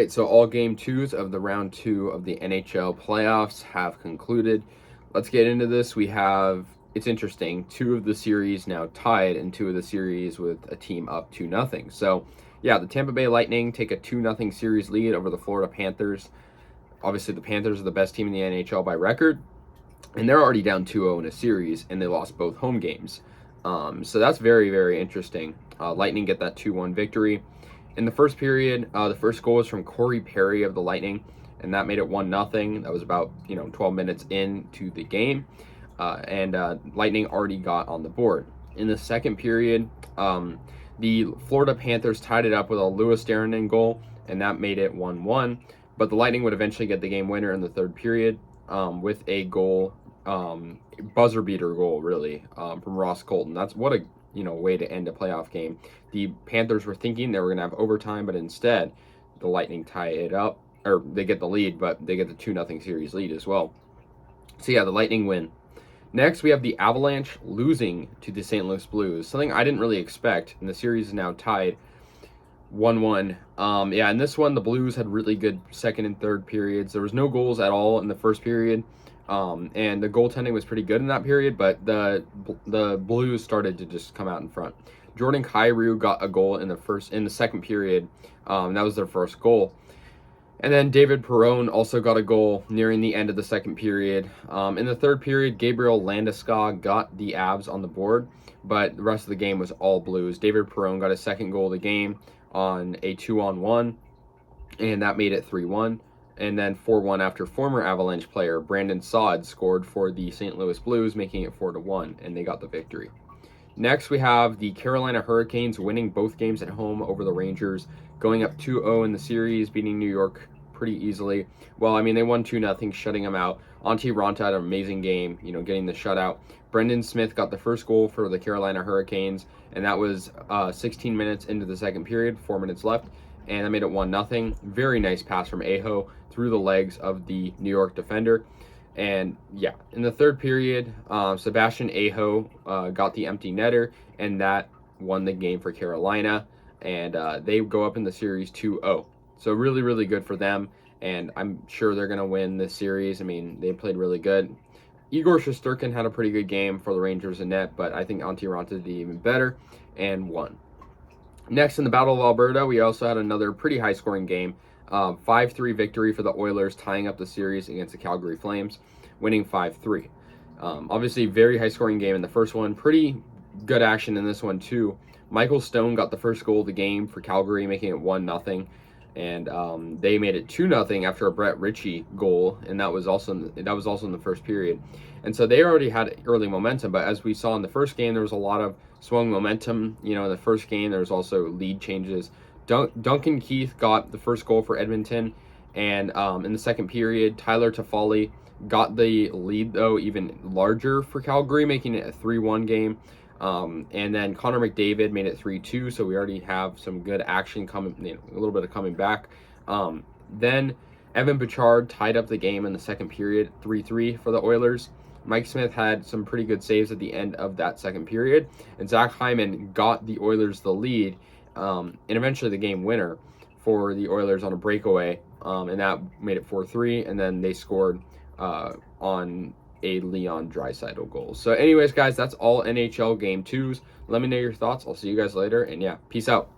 Right, so all game twos of the round two of the NHL playoffs have concluded. Let's get into this. It's interesting, two of the series now tied and two of the series with a team up 2-0. So, yeah, the Tampa Bay Lightning take a 2-0 series lead over the Florida Panthers. Obviously, the Panthers are the best team in the NHL by record, and they're already down 2-0 in a series, and they lost both home games. So that's very, very interesting. Lightning get that 2-1 victory. In the first period, the first goal was from Corey Perry of the Lightning, and that made it 1-0. That was about 12 minutes into the game, and Lightning already got on the board. In the second period, the Florida Panthers tied it up with a Louis Darren goal, and that made it 1-1. But the Lightning would eventually get the game winner in the third period with a goal, buzzer beater goal, really, from Ross Colton. That's what a way to end a playoff game. The Panthers were thinking they were going to have overtime, but instead the Lightning tie it up, or they get the lead, but they get the 2-0 series lead as well. So yeah, the Lightning win. Next, we have the Avalanche losing to the St. Louis Blues, something I didn't really expect, and the series is now tied 1-1. In this one, the Blues had really good second and third periods. There was no goals at all in the first period. And the goaltending was pretty good in that period, but the Blues started to just come out in front. Jordan Kyrou got a goal in the second period. That was their first goal. And then David Perron also got a goal nearing the end of the second period. In the third period, Gabriel Landeskog got the Avs on the board, but the rest of the game was all Blues. David Perron got his second goal of the game on a 2-on-1, and that made it 3-1. And then 4-1 after former Avalanche player Brandon Saad scored for the St. Louis Blues, making it 4-1, and they got the victory. Next, we have the Carolina Hurricanes winning both games at home over the Rangers, going up 2-0 in the series, beating New York pretty easily. Well, I mean, they won 2-0, shutting them out. Antti Raanta had an amazing game, getting the shutout. Brendan Smith got the first goal for the Carolina Hurricanes, and that was 16 minutes into the second period, 4 minutes left, and that made it 1-0. Very nice pass from Aho through the legs of the New York defender. And yeah, in the third period, Sebastian Aho got the empty netter, and that won the game for Carolina, and they go up in the series 2-0. So really, really good for them, and I'm sure they're going to win this series. I mean, they played really good. Igor Shesterkin had a pretty good game for the Rangers in net, but I think Antti Raanta did even better and won. Next, in the Battle of Alberta, we also had another pretty high-scoring game. 5-3 victory for the Oilers, tying up the series against the Calgary Flames, winning 5-3. Obviously, very high-scoring game in the first one. Pretty good action in this one, too. Michael Stone got the first goal of the game for Calgary, making it 1-0. And they made it 2-0 after a Brett Ritchie goal, and that was also in the first period. And so they already had early momentum, but as we saw in the first game, there was a lot of swung momentum. In the first game, there was also lead changes. Duncan Keith got the first goal for Edmonton, and in the second period, Tyler Toffoli got the lead, though, even larger for Calgary, making it a 3-1 game. And then Connor McDavid made it 3-2, so we already have some good action coming, a little bit of coming back. Then Evan Bouchard tied up the game in the second period, 3-3 for the Oilers. Mike Smith had some pretty good saves at the end of that second period, and Zach Hyman got the Oilers the lead, and eventually the game winner for the Oilers on a breakaway, and that made it 4-3, and then they scored on a Leon Draisaitl goal. So anyways, guys, that's all NHL Game 2s. Let me know your thoughts. I'll see you guys later, and yeah, peace out.